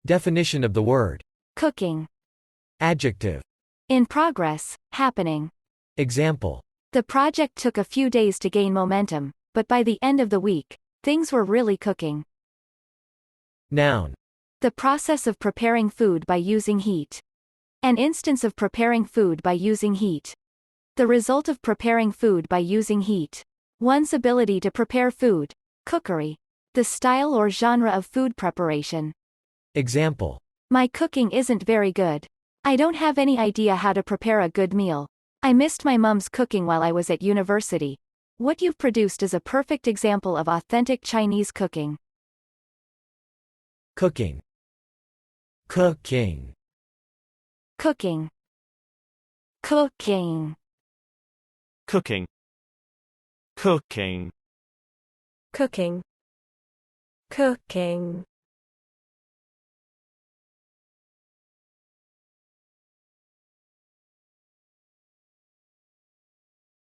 Definition of the word. Cooking. Adjective. In progress, happening. Example. The project took a few days to gain momentum, but by the end of the week, things were really cooking. Noun. The process of preparing food by using heat. An instance of preparing food by using heat. The result of preparing food by using heat. One's ability to prepare food. Cookery. The style or genre of food preparation. Example. My cooking isn't very good. I don't have any idea how to prepare a good meal. I missed my mom's cooking while I was at university. What you've produced is a perfect example of authentic Chinese cooking. Cooking. Cooking. Cooking. Cooking. Cooking. Cooking. Cooking. Cooking.